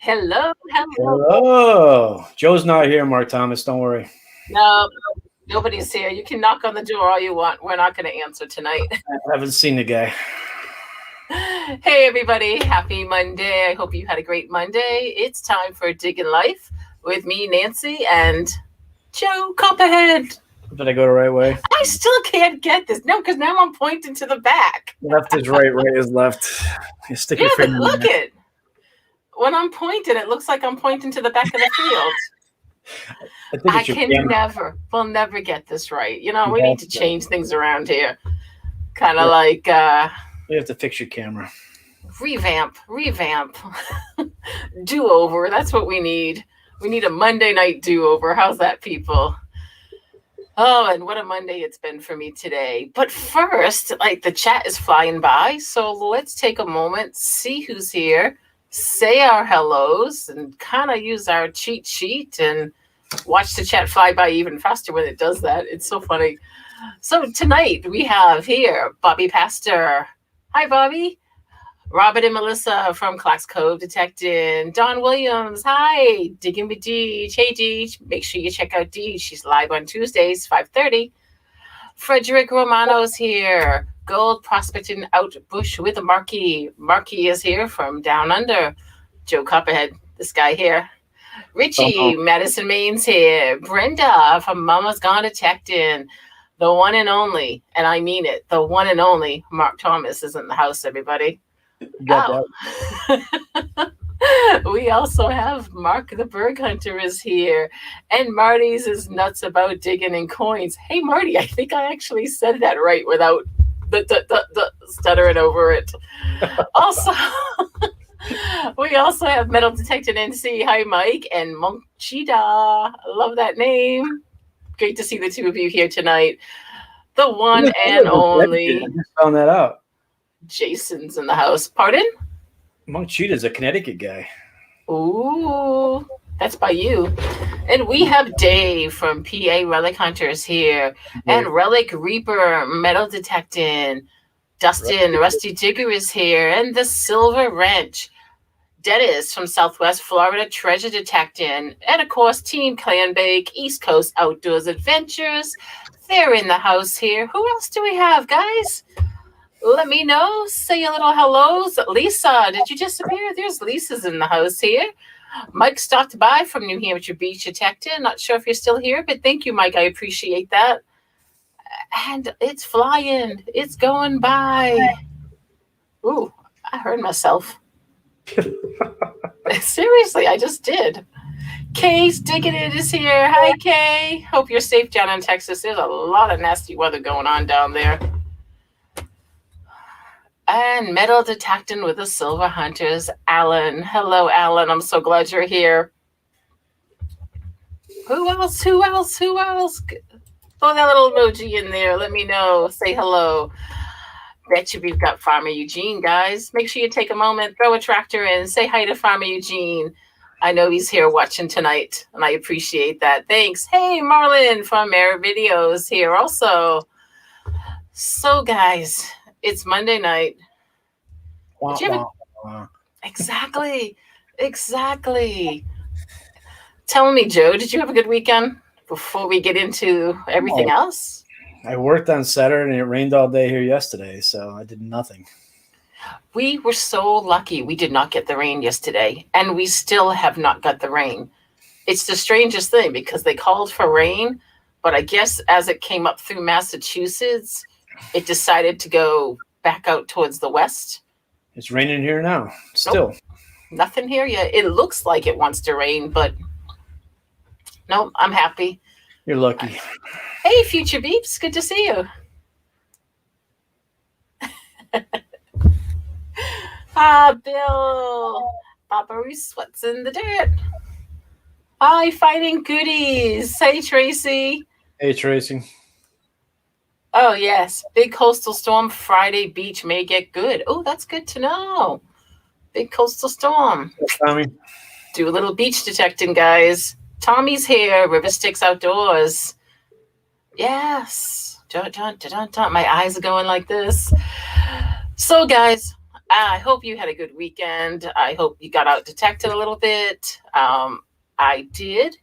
Hello, hello. Hello. Joe's not here, Mark Thomas. Don't worry. No, nobody's here. You can knock on the door all you want. We're not going to answer tonight. I haven't seen the guy. Hey, everybody. Happy Monday. I hope you had a great Monday. It's time for Digging Life with me, Nancy, and Joe Copperhead. Did I go the right way? I still can't get this. No, because now I'm pointing to the back. Left is right, right is left. You stick your Yeah, but finger in look there. it. When I'm pointing, it looks like I'm pointing to the back of the field. I think I it's your can camera. we'll never get this right. You know, You we have need to to. change things around here. Kind of Yeah. like You have to fix your camera. revamp, do-over. That's what we need. We need a Monday night do-over. How's that, people? Oh, and what a Monday it's been for me today. But first, like the chat is flying by, so let's take a moment, see who's here, say our hellos, and kind of use our cheat sheet and watch the chat fly by even faster when it does that. It's so funny. So tonight we have here Bobby Pastor. Hi, Bobby. Robert and Melissa from Clacks Cove Detecting. Don Williams, hi. Digging with Deej. Hey, Deej. Make sure you check out Deej. She's live on Tuesdays, 5:30. Frederick Romano's here. Gold prospecting out bush with Marky. Marky is here from down under. Joe Copperhead, this guy here. Richie, Madison Maine's here. Brenda from Mama's Gone Detecting. The one and only, and I mean it, the one and only Mark Thomas is in the house, everybody. You got that. We also have Mark the Berg Hunter is here, and Marty's is nuts about digging in coins. Hey, Marty, I think I actually said that right without the stuttering over it. Also, we also have Metal Detected NC. Hi, Mike, and Monk Cheetah. I love that name. Great to see the two of you here tonight. The one and only. I just found that out. Jason's in the house. Pardon? Monk Cheetah's a Connecticut guy. Ooh, that's by you. And we have Dave from PA Relic Hunters here, and Relic Reaper Metal Detecting. Dustin Rusty Digger is here, and the Silver Wrench. Dennis from Southwest Florida Treasure Detecting, and of course Team Clanbake East Coast Outdoors Adventures. They're in the house here. Who else do we have, guys? Let me know. Say a little hellos. Lisa, did you disappear? There's Lisa's in the house here. Mike stopped by from New Hampshire Beach Detective. Not sure if you're still here, but thank you, Mike. I appreciate that. And it's flying. It's going by. Ooh, I heard myself. Seriously, I just did. Kay's Digging It is here. Hi, Kay. Hope you're safe down in Texas. There's a lot of nasty weather going on down there. And Metal Detecting with the Silver Hunters, Alan. Hello, Alan. I'm so glad you're here. Who else? Throw that little emoji in there. Let me know. Say hello. Bet you we've got Farmer Eugene, guys. Make sure you take a moment, throw a tractor in, say hi to Farmer Eugene. I know he's here watching tonight, and I appreciate that. Thanks. Hey, Marlon from Mare Videos here also. So, guys, it's Monday night. Exactly. Tell me, Joe, did you have a good weekend before we get into everything else? I worked on Saturday and it rained all day here yesterday, so I did nothing. We were so lucky we did not get the rain yesterday, and we still have not got the rain. It's the strangest thing because they called for rain, but I guess as it came up through Massachusetts, it decided to go back out towards the west. It's raining here now, still. Nope, nothing here yet. It looks like it wants to rain, but no, I'm happy. You're lucky. Hey, Future Beeps, good to see you. Bill. Papa Reese, what's in the dirt? Hi, Fighting Goodies. Hey, Tracy. Hey, Tracy. Oh, yes. Big coastal storm Friday beach may get good. Oh, that's good to know. Big coastal storm. Yes, Tommy. Do a little beach detecting, guys. Tommy's here. River Sticks Outdoors. Yes. Dun, dun, dun, dun, dun. My eyes are going like this. So, guys, I hope you had a good weekend. I hope you got out detected a little bit. I did.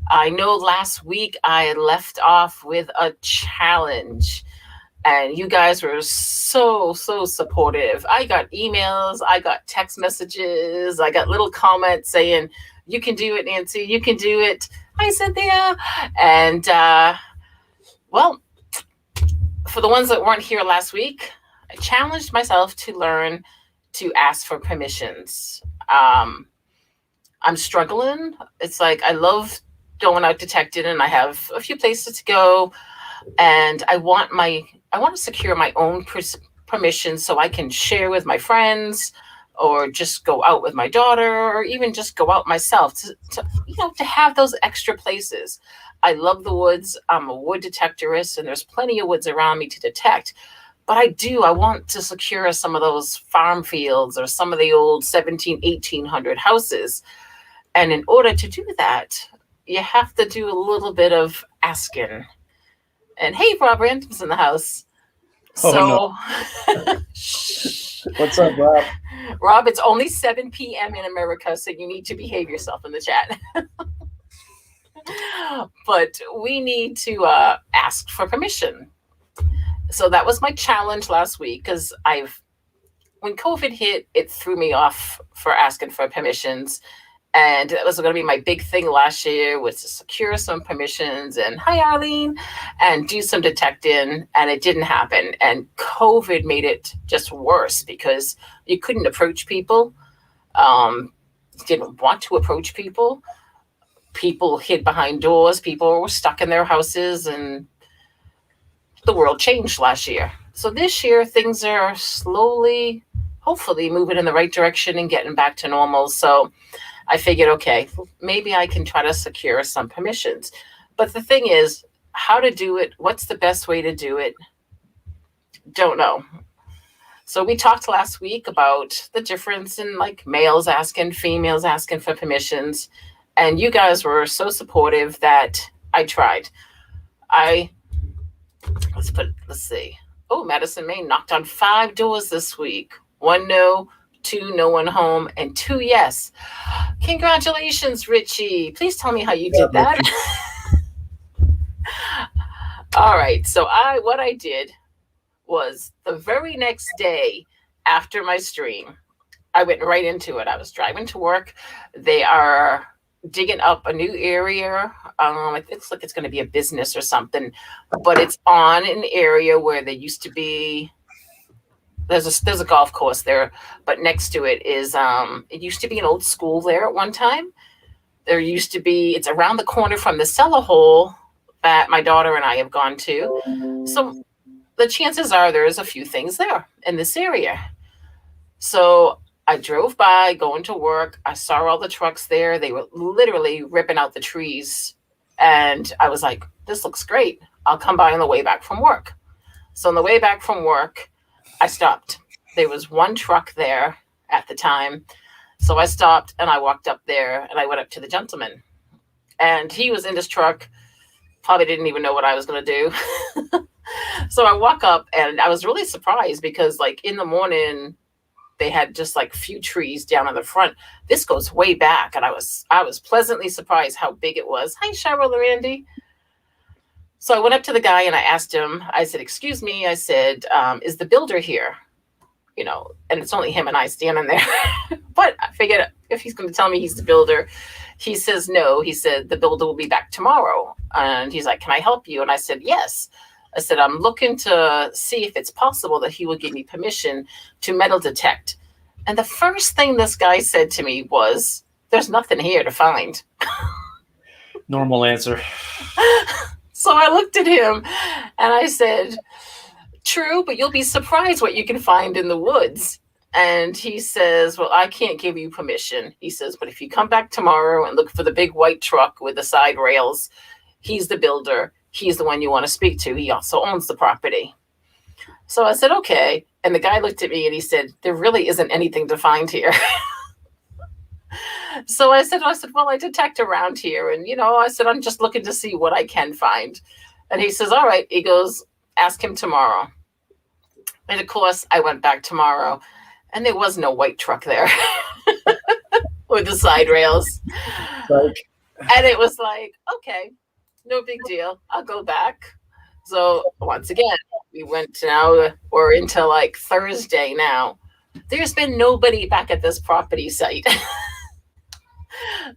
I know last week I had left off with a challenge, and you guys were so supportive. I got emails, I got text messages, I got little comments saying, "You can do it, Nancy. You can do it." Hi, Cynthia. And well, for the ones that weren't here last week, I challenged myself to learn to ask for permissions. I'm struggling. It's like I love going out detected, and I have a few places to go, and I want to secure my own permission so I can share with my friends, or just go out with my daughter, or even just go out myself to have those extra places. I love the woods. I'm a wood detectorist, and there's plenty of woods around me to detect. But I want to secure some of those farm fields or some of the old 17, 1800 houses. And in order to do that, you have to do a little bit of asking. And hey, Rob Random's in the house. Oh, So, What's up, Rob? Rob, it's only 7 p.m. in America, so you need to behave yourself in the chat. But we need to ask for permission. So that was my challenge last week, because when COVID hit, it threw me off for asking for permissions. And that was going to be my big thing last year, was to secure some permissions and hi, Arlene, and do some detecting. And it didn't happen. And COVID made it just worse because you couldn't approach people. Didn't want to approach people. People hid behind doors. People were stuck in their houses, and the world changed last year. So this year, things are slowly, hopefully, moving in the right direction and getting back to normal. So I figured, okay, maybe I can try to secure some permissions. But the thing is, how to do it, what's the best way to do it? Don't know. So we talked last week about the difference in like males asking, females asking for permissions. And you guys were so supportive that I tried. Let's see. Oh, Madison, Maine knocked on 5 doors this week. 1 no, 2 no one home, and 2 yes. Congratulations, Richie. Please tell me how you did that. All right. So what I did was the very next day after my stream, I went right into it. I was driving to work. They are digging up a new area. It looks like it's going to be a business or something, but it's on an area where there used to be. There's a golf course there, but next to it is it used to be an old school there at one time. There used to be. It's around the corner from the cellar hole that my daughter and I have gone to. So the chances are there's a few things there in this area. So I drove by going to work. I saw all the trucks there. They were literally ripping out the trees. And I was like, this looks great. I'll come by on the way back from work. So on the way back from work, I stopped. There was one truck there at the time. So I stopped and I walked up there and I went up to the gentleman. And he was in his truck, probably didn't even know what I was going to do. So I walk up and I was really surprised because like in the morning, they had just like few trees down in the front. This goes way back, and I was pleasantly surprised how big it was. Hi, Cheryl and Randy. So I went up to the guy and I asked him. I said, "Excuse me." I said, "Is the builder here?" And it's only him and I standing there. But I figured if he's going to tell me he's the builder, he says no. He said the builder will be back tomorrow, and he's like, "Can I help you?" And I said, "Yes." I said, I'm looking to see if it's possible that he will give me permission to metal detect. And the first thing this guy said to me was, there's nothing here to find. Normal answer. So I looked at him and I said, true, but you'll be surprised what you can find in the woods. And he says, well, I can't give you permission. He says, but if you come back tomorrow and look for the big white truck with the side rails, he's the builder. He's the one you want to speak to. He also owns the property. So I said, okay. And the guy looked at me and he said, there really isn't anything to find here. So I said, well, I detect around here. And, I said, I'm just looking to see what I can find. And he says, all right. He goes, ask him tomorrow. And of course, I went back tomorrow and there was no white truck there with the side rails. Like, And it was like, okay, no big deal. I'll go back. So once again, we went to now, we're into like Thursday now. There's been nobody back at this property site.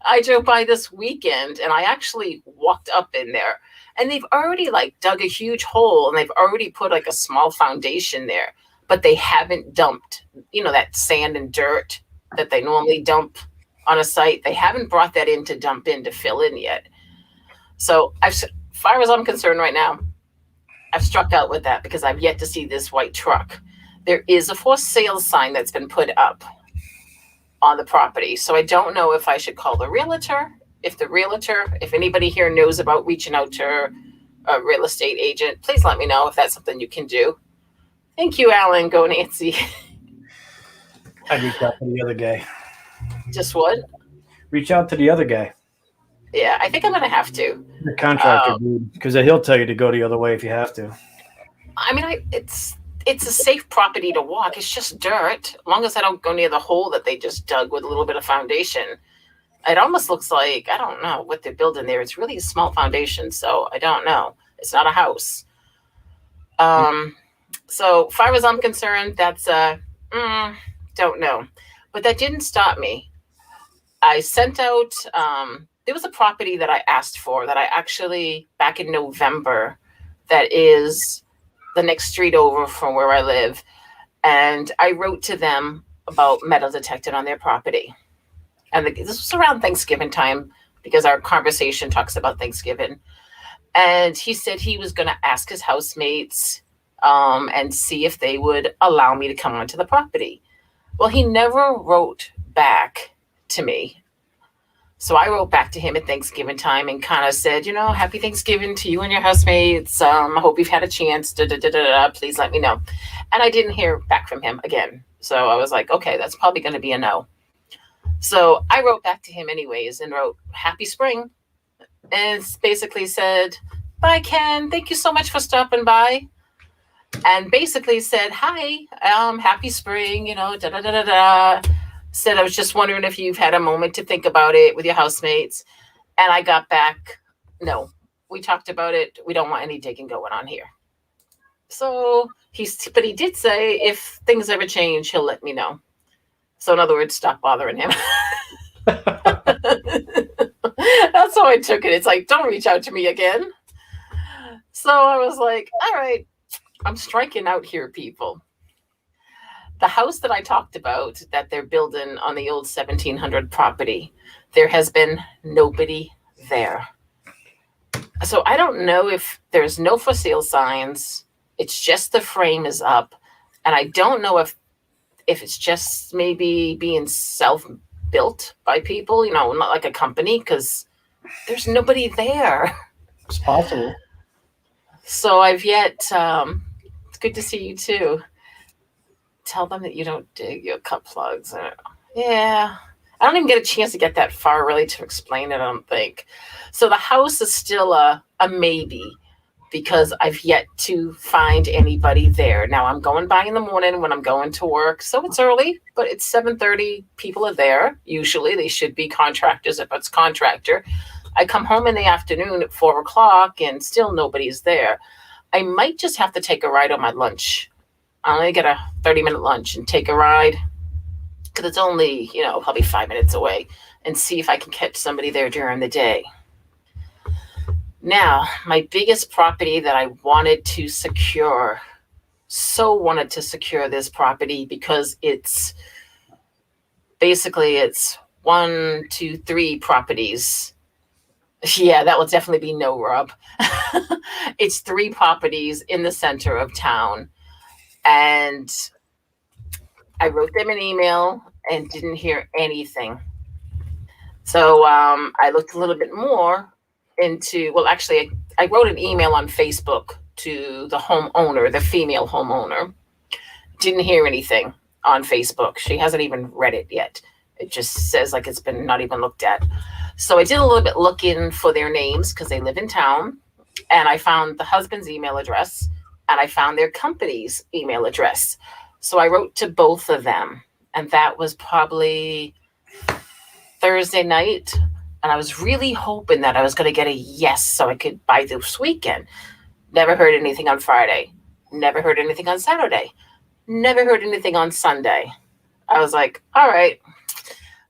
I drove by this weekend and I actually walked up in there, and they've already like dug a huge hole and they've already put like a small foundation there, but they haven't dumped, that sand and dirt that they normally dump on a site. They haven't brought that in to dump in to fill in yet. So as far as I'm concerned right now, I've struck out with that because I've yet to see this white truck. There is a for sale sign that's been put up on the property. So I don't know if I should call the realtor, if anybody here knows about reaching out to a real estate agent, please let me know if that's something you can do. Thank you, Alan. Go, Nancy. I reach out to the other guy. Just what? Reach out to the other guy. Yeah, I think I'm going to have to. The contractor dude, because he'll tell you to go the other way if you have to. I mean, it's a safe property to walk. It's just dirt. As long as I don't go near the hole that they just dug with a little bit of foundation. It almost looks like, I don't know what they're building there. It's really a small foundation, so I don't know. It's not a house. So far as I'm concerned, that's don't know. But that didn't stop me. I sent out, there was a property that I asked for that I actually, back in November, that is the next street over from where I live. And I wrote to them about metal detected on their property. And this was around Thanksgiving time because our conversation talks about Thanksgiving. And he said he was going to ask his housemates and see if they would allow me to come onto the property. Well, he never wrote back to me. So I wrote back to him at Thanksgiving time and kind of said, happy Thanksgiving to you and your housemates. I hope you've had a chance. Please let me know. And I didn't hear back from him again. So I was like, okay, that's probably going to be a no. So I wrote back to him anyways and wrote, happy spring. And basically said, bye, Ken. Thank you so much for stopping by. And basically said, hi, happy spring, Said, I was just wondering if you've had a moment to think about it with your housemates. And I got back, no, we talked about it. We don't want any digging going on here. So but he did say if things ever change, he'll let me know. So in other words, stop bothering him. That's how I took it. It's like, don't reach out to me again. So I was like, all right, I'm striking out here, people. The house that I talked about that they're building on the old 1700 property, there has been nobody there. So I don't know if there's no for sale signs. It's just the frame is up. And I don't know if it's just maybe being self-built by people, not like a company, because there's nobody there. It's possible. So I've yet, it's good to see you too. Tell them that you don't dig your cut plugs. Yeah. I don't even get a chance to get that far really to explain it, I don't think. So the house is still a maybe because I've yet to find anybody there. Now I'm going by in the morning when I'm going to work. So it's early, but it's 7:30. People are there. Usually they should be contractors if it's contractor. I come home in the afternoon at 4:00 and still nobody's there. I might just have to take a ride on my lunch. I'll only get a 30-minute lunch and take a ride because it's only, probably 5 minutes away and see if I can catch somebody there during the day. Now, my biggest property that I wanted to secure this property because it's 1, 2, 3 properties. Yeah, that will definitely be no, Rob. It's 3 properties in the center of town. And I wrote them an email and didn't hear anything. So I looked a little bit more into, I wrote an email on Facebook to the homeowner, the female homeowner. Didn't hear anything on Facebook. She hasn't even read it yet. It just says like it's been not even looked at. So I did a little bit looking for their names because they live in town. And I found the husband's email address and I found their company's email address. So I wrote to both of them And that was probably Thursday night. And I was really hoping that I was going to get a yes so I could buy this weekend. Never heard anything on Friday. Never heard anything on Saturday. Never heard anything on Sunday. I was like, all right.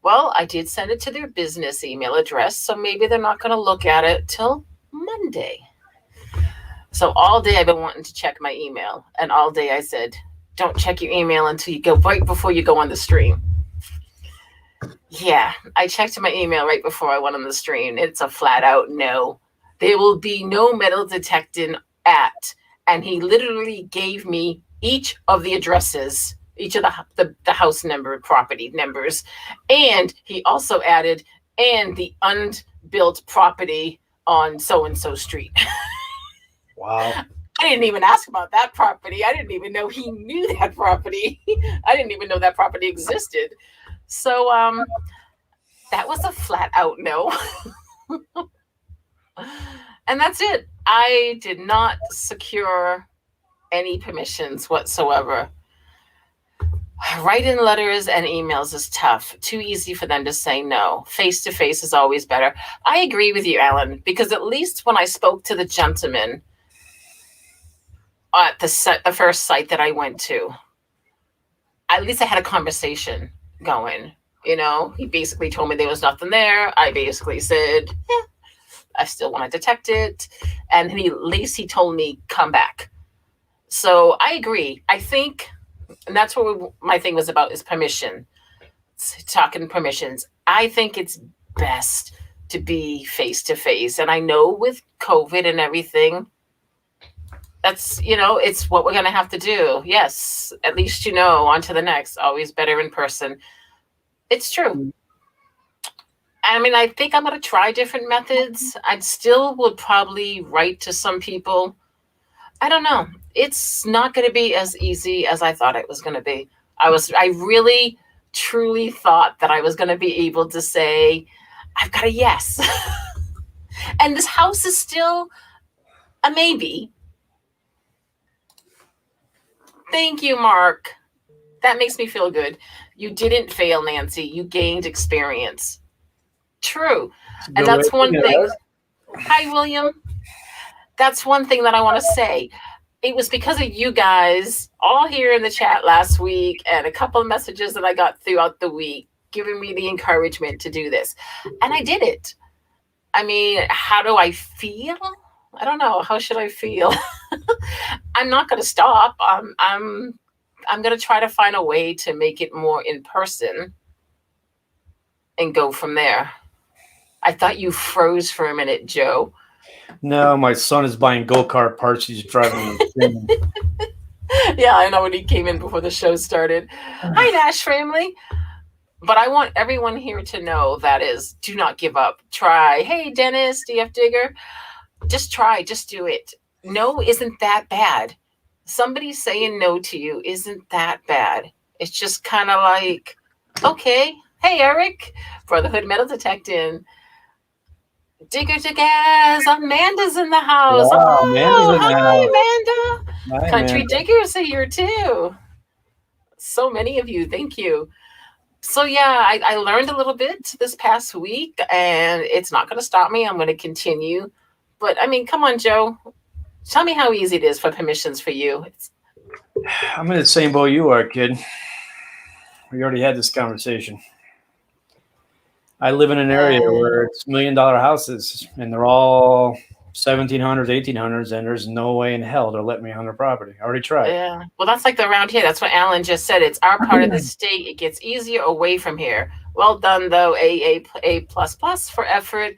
Well, I did send it to their business email address, so maybe they're not going to look at it till Monday. So all day I've been wanting to check my email. And all day I said, don't check your email until you go right before you go on the stream. Yeah, I checked my email right before I went on the stream. It's a flat out no. There will be no metal detecting at. And he literally gave me each of the addresses, each of the house number, property numbers. And he also added, and the unbuilt property on so-and-so street. Wow. I didn't even ask about that property. I didn't even know he knew that property. I didn't even know that property existed. So that was a flat out no. And that's it. I did not secure any permissions whatsoever. Writing letters and emails is tough. Too easy for them to say no. Face-to-face is always better. I agree with you, Alan, because at least when I spoke to the gentleman at the first site that I went to, at least I had a conversation going. You know, he basically told me there was nothing there. I basically said, I still want to detect it. And at least he told me, come back. So I agree. I think, and that's what my thing was about, is permission. Talking permissions. I think it's best to be face-to-face. And I know with COVID and everything, that's, it's what we're going to have to do. Yes, at least on to the next. Always better in person. It's true. I mean, I think I'm going to try different methods. I still would probably write to some people. I don't know. It's not going to be as easy as I thought it was going to be. I really, truly thought that I was going to be able to say, I've got a yes. And this house is still a maybe. Thank you, Mark. That makes me feel good. You didn't fail, Nancy. You gained experience. True. And that's one thing. Hi, William. That's one thing that I want to say. It was because of you guys all here in the chat last week and a couple of messages that I got throughout the week giving me the encouragement to do this. And I did it. I mean, how do I feel? I don't know. How should I feel? I'm not going to stop. I'm going to try to find a way to make it more in person and go from there. I thought you froze for a minute, Joe. No, my son is buying go-kart parts. He's driving. Yeah, I know when he came in before the show started. Hi, Nash family. But I want everyone here to know that is, do not give up. Try. Hey, Dennis, DF Digger. Just try. Just do it. No isn't that bad. Somebody saying no to you isn't that bad. It's just kind of like, okay. Hey, Eric. Brotherhood Metal Detecting. Digger to gas. Amanda's in the house. Wow, oh, Amanda's in the hi, house. Amanda. Hi, Country Amanda. Diggers are here too. So many of you. Thank you. So yeah, I learned a little bit this past week, and it's not going to stop me. I'm going to continue. But I mean, come on, Joe. Tell me how easy it is for permissions for you. I'm in the same boat you are, kid. We already had this conversation. I live in an area where it's $1 million houses, and they're all 1700s, 1800s, and there's no way in hell they'll let me on their property. I already tried. Yeah. Well, that's like the around here. That's what Alan just said. It's our part of the state. It gets easier away from here. Well done, though. A++ for effort.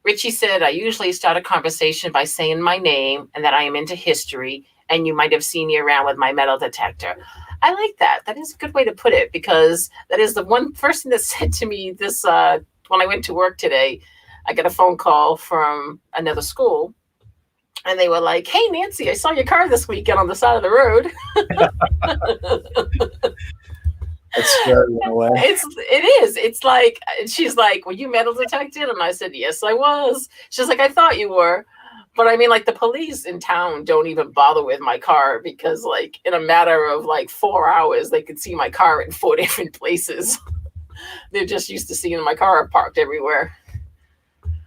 Richie said, I usually start a conversation by saying my name and that I am into history, and you might have seen me around with my metal detector. I like that. That is a good way to put it, because that is the one person that said to me this when I went to work today. I got a phone call from another school, and they were like, hey, Nancy, I saw your car this weekend on the side of the road. That's scary in a way. It is. It's like, she's like, were you metal detected? And I said, yes, I was. She's like, I thought you were. But I mean, like, the police in town don't even bother with my car because, like, in a matter of like 4 hours, they could see my car in 4 different places. They're just used to seeing my car parked everywhere.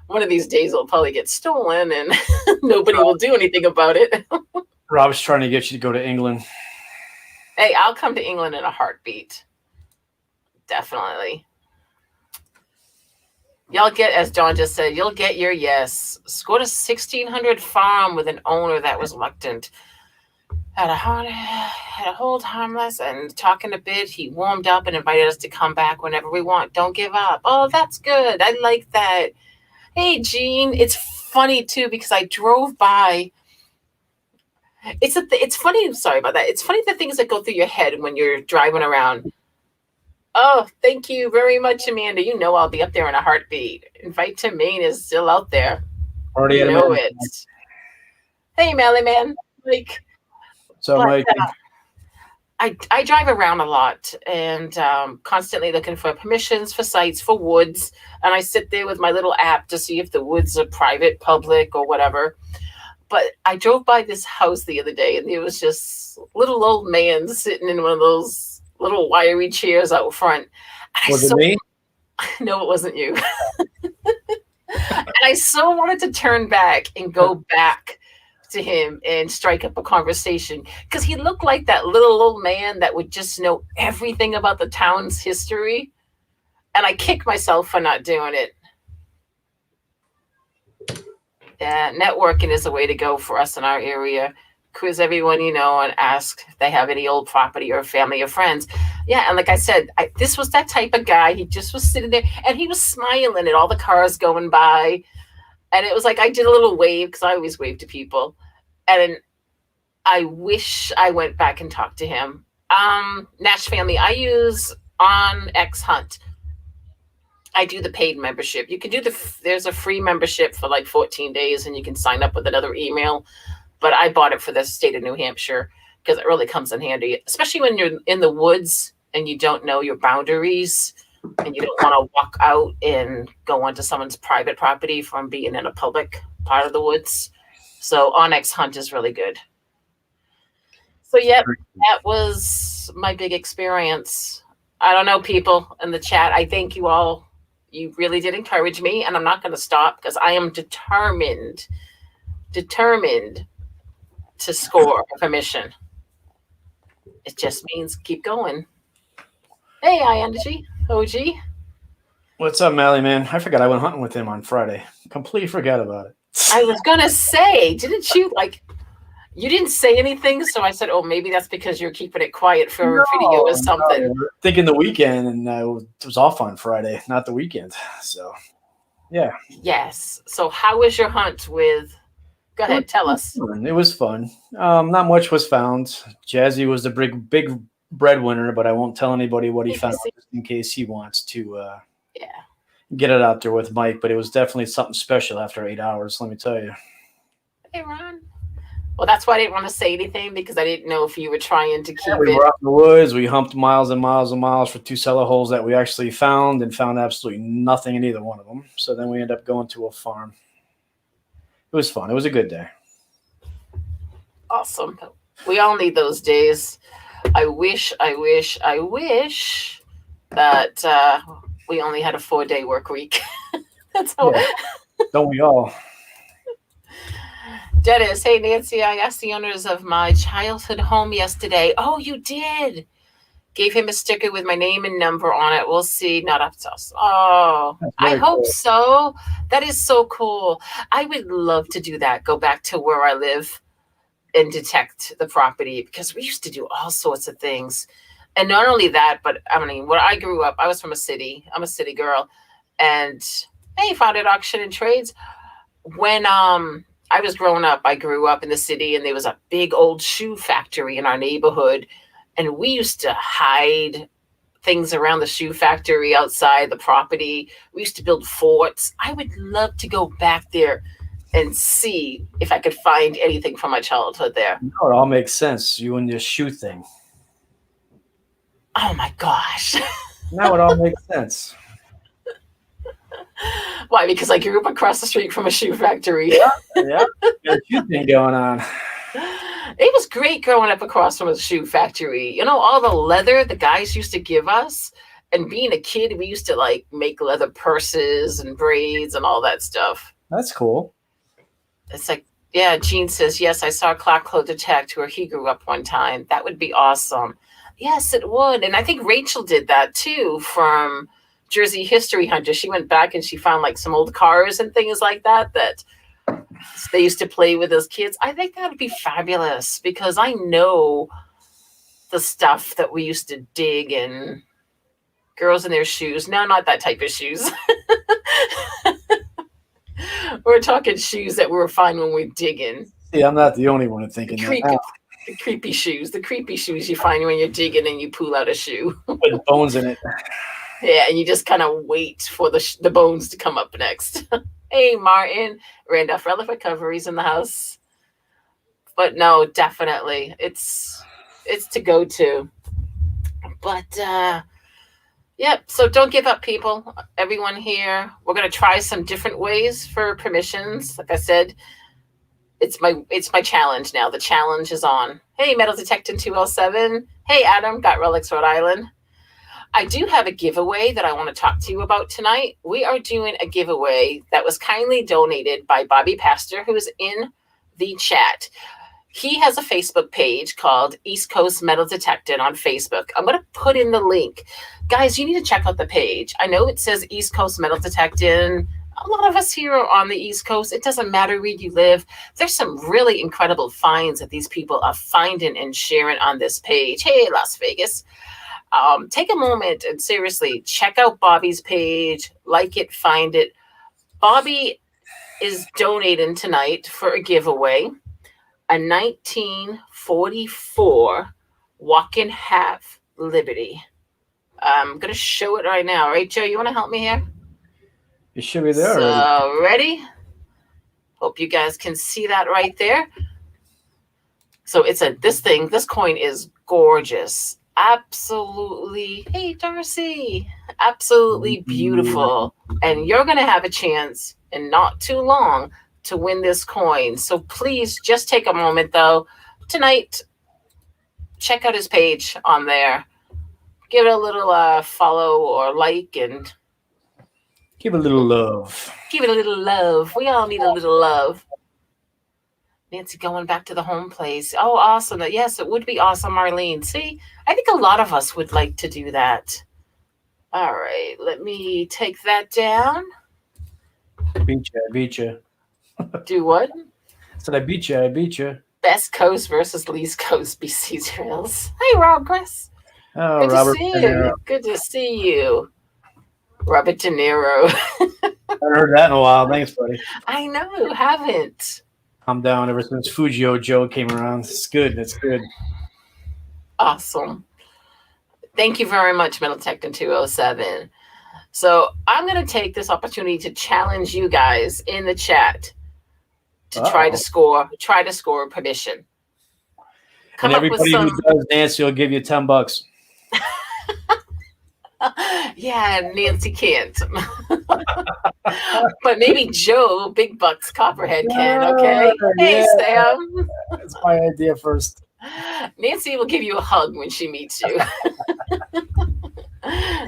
One of these days it'll probably get stolen and nobody will do anything about it. Rob's trying to get you to go to England. Hey, I'll come to England in a heartbeat. Definitely. Y'all get, as John just said, you'll get your yes. Scored a 1600 farm with an owner that was reluctant. Had a hold harmless and talking a bit. He warmed up and invited us to come back whenever we want. Don't give up. Oh, that's good. I like that. Hey, Gene. It's funny too because I drove by. It's funny. Sorry about that. It's funny the things that go through your head when you're driving around. Oh, thank you very much, Amanda. You know I'll be up there in a heartbeat. Invite to Maine is still out there. Already You had know it. Hey, Melly Man. Like, so, but, Mike. I drive around a lot and constantly looking for permissions, for sites, for woods. And I sit there with my little app to see if the woods are private, public, or whatever. But I drove by this house the other day and there was just little old man sitting in one of those little wiry chairs out front. Was it me? No, it wasn't you. And I so wanted to turn back and go back to him and strike up a conversation because he looked like that little old man that would just know everything about the town's history. And I kick myself for not doing it. Yeah, networking is a way to go for us in our area. Quiz everyone you know and ask if they have any old property or family or friends. Yeah, and like I said, this was that type of guy. He just was sitting there and he was smiling at all the cars going by. And it was like I did a little wave because I always wave to people. And I wish I went back and talked to him. Nash Family, I use on X Hunt. I do the paid membership. You can do there's a free membership for like 14 days and you can sign up with another email. But I bought it for the state of New Hampshire because it really comes in handy, especially when you're in the woods and you don't know your boundaries and you don't want to walk out and go onto someone's private property from being in a public part of the woods. So Onyx Hunt is really good. So, yep, that was my big experience. I don't know, people in the chat. I thank you all. You really did encourage me, and I'm not going to stop because I am determined to score a permission. It just means keep going. Hey, ING, OG. What's up, Mally, man? I forgot I went hunting with him on Friday. Completely forgot about it. I was going to say, didn't you, you didn't say anything, so I said, oh, maybe that's because you're keeping it quiet for a video or something. No, thinking the weekend, and I was off on Friday, not the weekend. So, yeah. Yes. So how was your hunt with... Go ahead, tell us. It was fun. Not much was found. Jazzy was the big breadwinner, but I won't tell anybody what he found just in case he wants to get it out there with Mike. But it was definitely something special after 8 hours, let me tell you. Hey, Ron. Well, that's why I didn't want to say anything because I didn't know if you were trying to keep we were out in the woods. We humped miles and miles and miles for 2 cellar holes that we actually found and found absolutely nothing in either one of them. So then we ended up going to a farm. It was fun. It was a good day. Awesome. We all need those days. I wish that we only had a 4-day work week. That's all. Yeah. Don't we all? Dennis, hey, Nancy, I asked the owners of my childhood home yesterday. Oh, you did? Gave him a sticker with my name and number on it. We'll see. Not up to us. Oh, I hope so. That is so cool. I would love to do that. Go back to where I live and detect the property because we used to do all sorts of things. And not only that, but I mean, when I grew up, I was from a city. I'm a city girl. And I founded Auction and Trades. When I was growing up, I grew up in the city and there was a big old shoe factory in our neighborhood. And we used to hide things around the shoe factory outside the property. We used to build forts. I would love to go back there and see if I could find anything from my childhood there. No, it all makes sense. You and your shoe thing. Oh, my gosh. Now it all makes sense. Why? Because I grew up across the street from a shoe factory. Yeah, yeah. Got a few things going on. It was great growing up across from a shoe factory. You know, all the leather the guys used to give us. And being a kid, we used to like make leather purses and braids and all that stuff. That's cool. It's like, yeah, Gene says, yes, I saw Clock Cloud Detect where he grew up one time. That would be awesome. Yes, it would. And I think Rachel did that too from Jersey History Hunter. She went back and she found like some old cars and things like that they used to play with as kids. I think that would be fabulous because I know the stuff that we used to dig in. Girls in their shoes. No, not that type of shoes. We're talking shoes that we were fine when we're digging. Yeah, I'm not the only one thinking that. The creepy shoes. The creepy shoes you find when you're digging and you pull out a shoe. With bones in it. Yeah, and you just kind of wait for the bones to come up next. Hey, Martin. Randolph Relic Recovery's in the house. But no, definitely. It's to go to. But yep. So don't give up, people. Everyone here, we're going to try some different ways for permissions. Like I said, it's my challenge now. The challenge is on. Hey, Metal Detecting 207. Hey, Adam, got Relics, Rhode Island. I do have a giveaway that I want to talk to you about tonight. We are doing a giveaway that was kindly donated by Bobby Pastor, who is in the chat. He has a Facebook page called East Coast Metal Detected on Facebook. I'm going to put in the link. Guys, you need to check out the page. I know it says East Coast Metal Detected. A lot of us here are on the East Coast. It doesn't matter where you live. There's some really incredible finds that these people are finding and sharing on this page. Hey, Las Vegas. Take a moment and seriously check out Bobby's page. Like it, find it. Bobby is donating tonight for a giveaway. A 1944 Walking Half Liberty. I'm going to show it right now. Right, Joe? You want to help me here? It should be there. So, ready? Hope you guys can see that right there. So this coin is gorgeous. Absolutely. Hey, Darcy. Absolutely beautiful. And you're going to have a chance in not too long to win this coin. So please just take a moment though tonight. Check out his page on there. Give it a little follow or like and give it a little love. Give it a little love. We all need a little love. Nancy going back to the home place. Oh, awesome. Yes, it would be awesome, Marlene. See, I think a lot of us would like to do that. All right, let me take that down. Beat you. Do what? So I beat you. Best Coast versus Least Coast BC Trails. Hey, Rob Chris. Oh, good Robert to see De Niro. you. Good to see you. Robert De Niro. I haven't heard that in a while. Thanks, buddy. I know you haven't. I'm down ever since Fujio Joe came around. It's good. That's good. Awesome. Thank you very much, Metal Detecting 207. So I'm going to take this opportunity to challenge you guys in the chat to try to score permission. And everybody who does Nancy will give you $10. Yeah, Nancy can't. But maybe Joe, Big Bucks Copperhead can, okay? Hey, Sam. That's my idea first. Nancy will give you a hug when she meets you.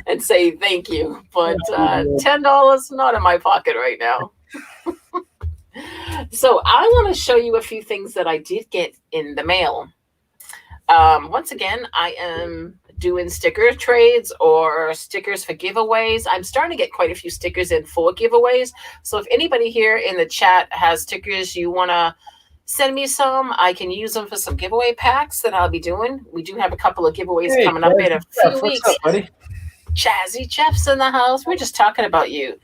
And say thank you. But $10 not in my pocket right now. So I want to show you a few things that I did get in the mail. Once again, I am doing sticker trades or stickers for giveaways. I'm starting to get quite a few stickers in for giveaways. So if anybody here in the chat has stickers you want to send me some, I can use them for some giveaway packs that I'll be doing. We do have a couple of giveaways coming up in a few weeks. What's up, buddy? Jazzy Jeff's in the house. We're just talking about you.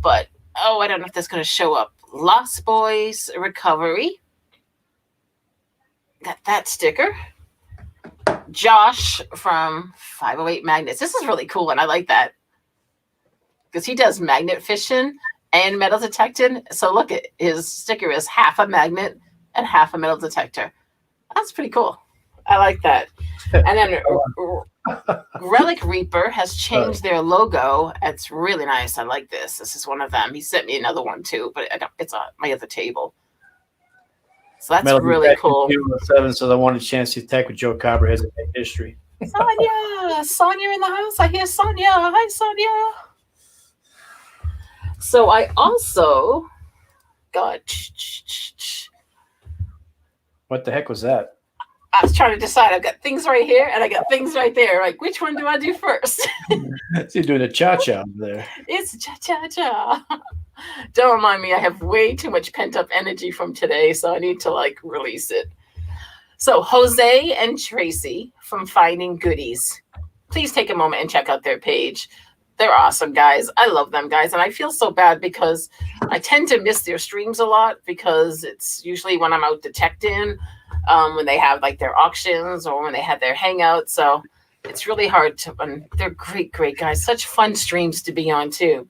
But, I don't know if that's going to show up. Lost Boys Recovery. Got that sticker. Josh from 508 Magnets. This is really cool, and I like that because he does magnet fishing and metal detecting. So look, at his sticker is half a magnet and half a metal detector. That's pretty cool. I like that. And then Relic Reaper has changed their logo. It's really nice. I like this. This is one of them. He sent me another one too, but it's on my other table. So that's Metal really Detective cool. 207 says I wanted a chance to tech with Joe Copperheads and make history. Sonia in the house. I hear Sonia. Hi, Sonia. So I also got. What the heck was that? I was trying to decide. I've got things right here and I got things right there. Like, which one do I do first? You're doing a cha-cha over there. It's cha-cha-cha. Don't remind me. I have way too much pent-up energy from today, so I need to, like, release it. So Jose and Tracy from Finding Goodies. Please take a moment and check out their page. They're awesome, guys. I love them, guys. And I feel so bad because I tend to miss their streams a lot because it's usually when I'm out detecting, when they have like their auctions or when they have their hangouts. So it's really hard to, and they're great, great guys. Such fun streams to be on too.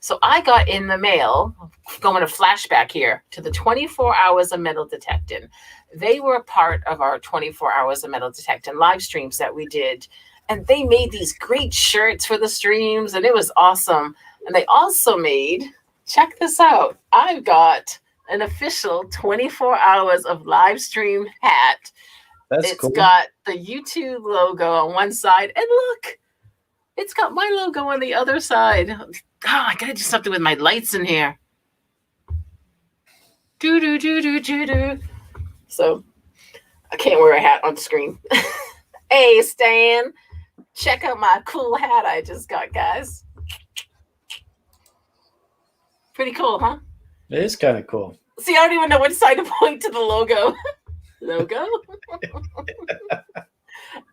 So I got in the mail, going a flashback here to the 24 hours of metal detecting. They were a part of our 24 hours of metal detecting live streams that we did. And they made these great shirts for the streams, and it was awesome. And they also made, check this out, I've got an official 24 hours of live stream hat. That's cool. It's got the YouTube logo on one side, and look, it's got my logo on the other side. Oh, I gotta do something with my lights in here. Do. So I can't wear a hat on screen. Hey, Stan. Check out my cool hat I just got, guys. Pretty cool, huh? It is kind of cool. See, I don't even know which side to point to the logo. Logo?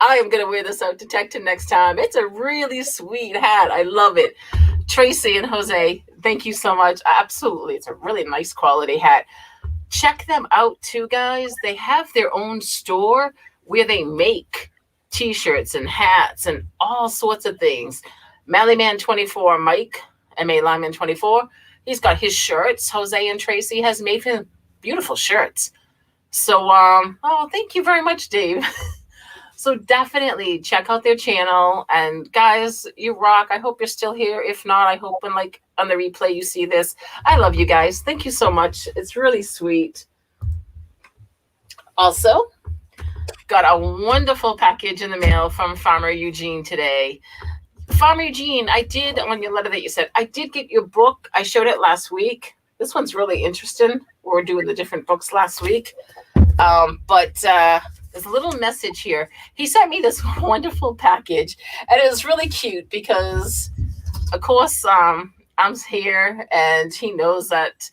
I am going to wear this out detecting next time. It's a really sweet hat. I love it. Tracy and Jose, thank you so much. Absolutely. It's a really nice quality hat. Check them out too, guys. They have their own store where they make t-shirts and hats and all sorts of things. Mallyman24 Mike, M.A. Lyman24, he's got his shirts. Jose and Tracy has made him beautiful shirts. So, thank you very much, Dave. So definitely check out their channel. And guys, you rock. I hope you're still here. If not, I hope when like on the replay you see this. I love you guys. Thank you so much. It's really sweet. Also, got a wonderful package in the mail from Farmer Eugene today. Farmer Eugene, I did, on your letter that you said, I did get your book. I showed it last week. This one's really interesting. We were doing the different books last week. But there's a little message here. He sent me this wonderful package. And it was really cute because, of course, I'm here and he knows that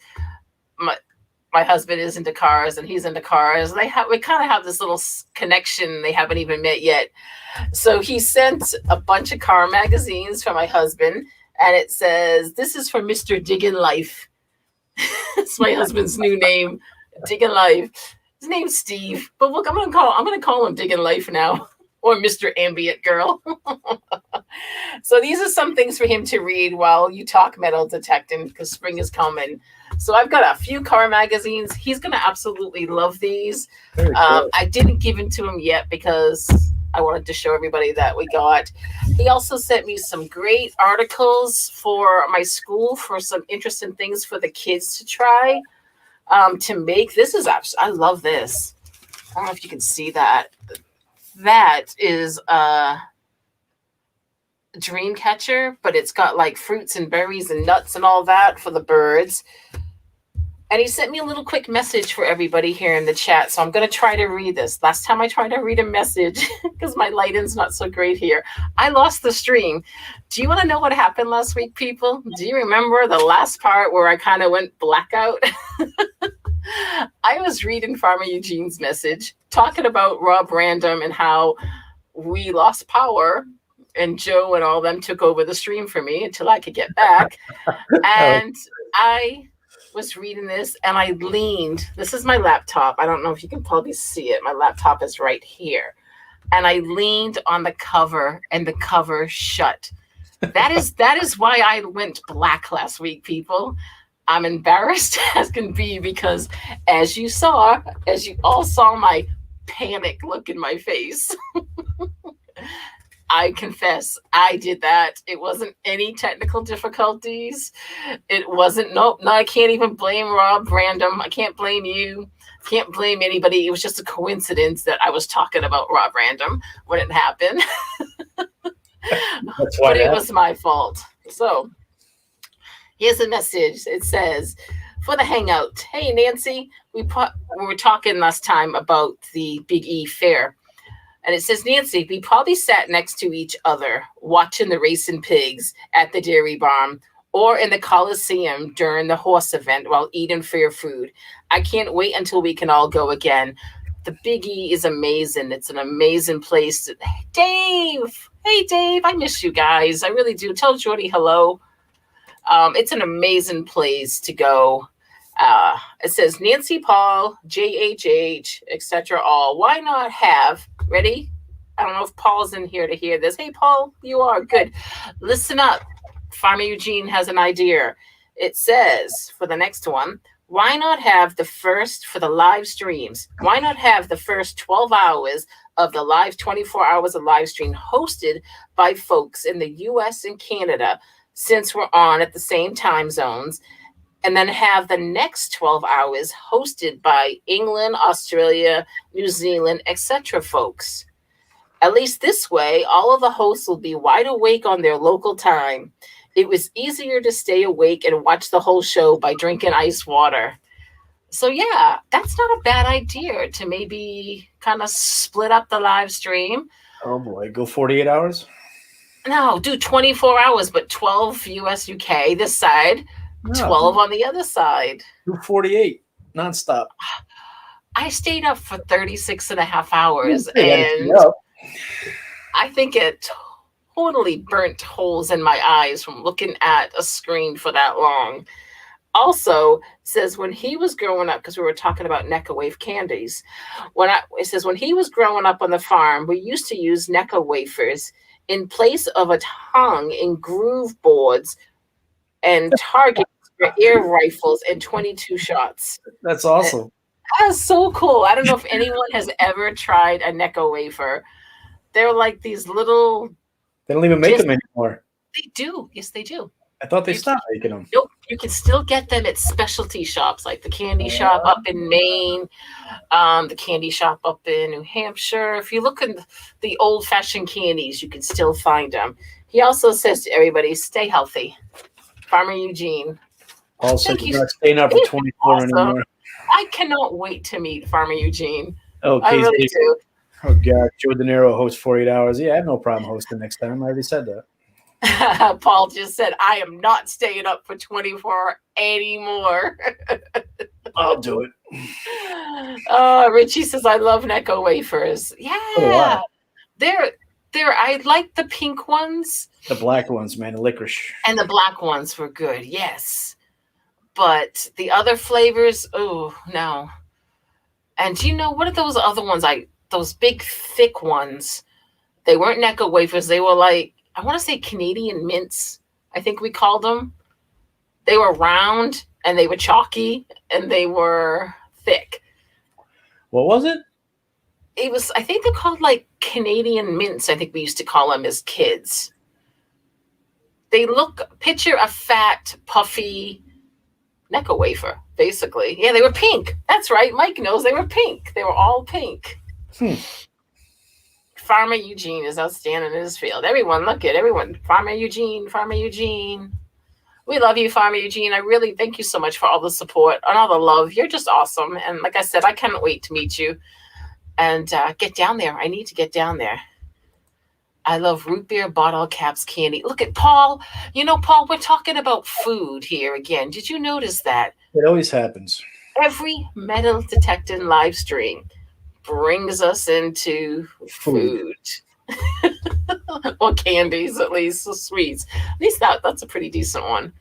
my husband is into cars and he's into cars. We kind of have this little connection. They haven't even met yet. So he sent a bunch of car magazines for my husband. And it says, this is for Mr. Diggin' Life. It's my husband's new name, Diggin' Life. His name's Steve. But look, I'm going to call him Diggin' Life now. Or Mr. Ambient Girl. So these are some things for him to read while you talk metal detecting because spring is coming. So I've got a few car magazines. He's going to absolutely love these. Cool. I didn't give them to him yet because I wanted to show everybody that we got. He also sent me some great articles for my school for some interesting things for the kids to try to make. This is I love this. I don't know if you can see that. That is a dream catcher, but it's got like fruits and berries and nuts and all that for the birds. And he sent me a little quick message for everybody here in the chat. So I'm going to try to read this. Last time I tried to read a message because my lighting's not so great here. I lost the stream. Do you want to know what happened last week, people? Do you remember the last part where I kind of went blackout? I was reading Farmer Eugene's message talking about Rob Random and how we lost power and Joe and all them took over the stream for me until I could get back. And I was reading this and I leaned. This is my laptop. I don't know if you can probably see it. My laptop is right here. And I leaned on the cover and the cover shut. That is why I went black last week, people. I'm embarrassed as can be because as you all saw my panic look in my face. I confess, I did that. It wasn't any technical difficulties. It wasn't, nope, no, I can't even blame Rob Random. I can't blame you. Can't blame anybody. It was just a coincidence that I was talking about Rob Random when it happened. But it was my fault. So here's a message. It says, for the Hangout, hey, Nancy, we were talking last time about the Big E Fair. And it says, Nancy, we probably sat next to each other watching the racing pigs at the dairy barn or in the Coliseum during the horse event while eating fair food. I can't wait until we can all go again. The Big E is amazing. It's an amazing place. Dave! Hey, Dave, I miss you guys. I really do. Tell Jordy hello. It's an amazing place to go. It says Nancy, Paul, JHH, etc. All. Why not have, ready? I don't know if Paul's in here to hear this. Hey, Paul, you are good. Listen up. Farmer Eugene has an idea. It says for the next one, why not have the first for the live streams? Why not have the first 12 hours of the live 24 hours of live stream hosted by folks in the US and Canada, since we're on at the same time zones, and then have the next 12 hours hosted by England, Australia, New Zealand, etc. folks. At least this way, all of the hosts will be wide awake on their local time. It was easier to stay awake and watch the whole show by drinking ice water. So yeah, that's not a bad idea to maybe kind of split up the live stream. Oh boy, go 48 hours? No, do 24 hours, but 12 US, UK this side, 12 on the other side. Do 48, nonstop. I stayed up for 36 and a half hours, and I think it totally burnt holes in my eyes from looking at a screen for that long. Also, says when he was growing up, because we were talking about Necco Wave candies, it says when he was growing up on the farm, we used to use Necco wafers in place of a tongue in groove boards and targets for air rifles and 22 shots. That's awesome. That's so cool. I don't know if anyone has ever tried a Necco wafer. They're like these little... They don't even make them anymore. They do. Yes, they do. I thought they stopped making them. Nope. You can still get them at specialty shops like the candy shop up in Maine, the candy shop up in New Hampshire. If you look in the old-fashioned candies, you can still find them. He also says to everybody, stay healthy. Farmer Eugene. Paul said you're not staying up for 24 anymore. I cannot wait to meet Farmer Eugene. Oh, I really do. Oh, God. Joe De Niro hosts 48 hours. Yeah, I have no problem hosting next time. I already said that. Paul just said, I am not staying up for 24 anymore. I'll do it. Richie says, I love Necco wafers. Yeah. Oh, wow. I like the pink ones. The black ones, man, the licorice. And the black ones were good, yes. But the other flavors, oh, no. And do you know, what are those other ones? Those big, thick ones. They weren't Necco wafers. They were like, I want to say Canadian mints, I think we called them. They were round, and they were chalky, and they were thick. What was it? It was, I think they're called like Canadian mints. I think we used to call them as kids. They picture a fat, puffy Necco wafer, basically. Yeah, they were pink. That's right. Mike knows they were pink. They were all pink. Farmer Eugene is outstanding in his field. Everyone, look at everyone. Farmer Eugene, Farmer Eugene. We love you, Farmer Eugene. I really thank you so much for all the support and all the love. You're just awesome. And like I said, I cannot wait to meet you and get down there. I need to get down there. I love root beer bottle caps candy. Look at Paul. You know, Paul, we're talking about food here again. Did you notice that? It always happens. Every metal detecting live stream brings us into food. Or candies, at least, the sweets. At least that's a pretty decent one.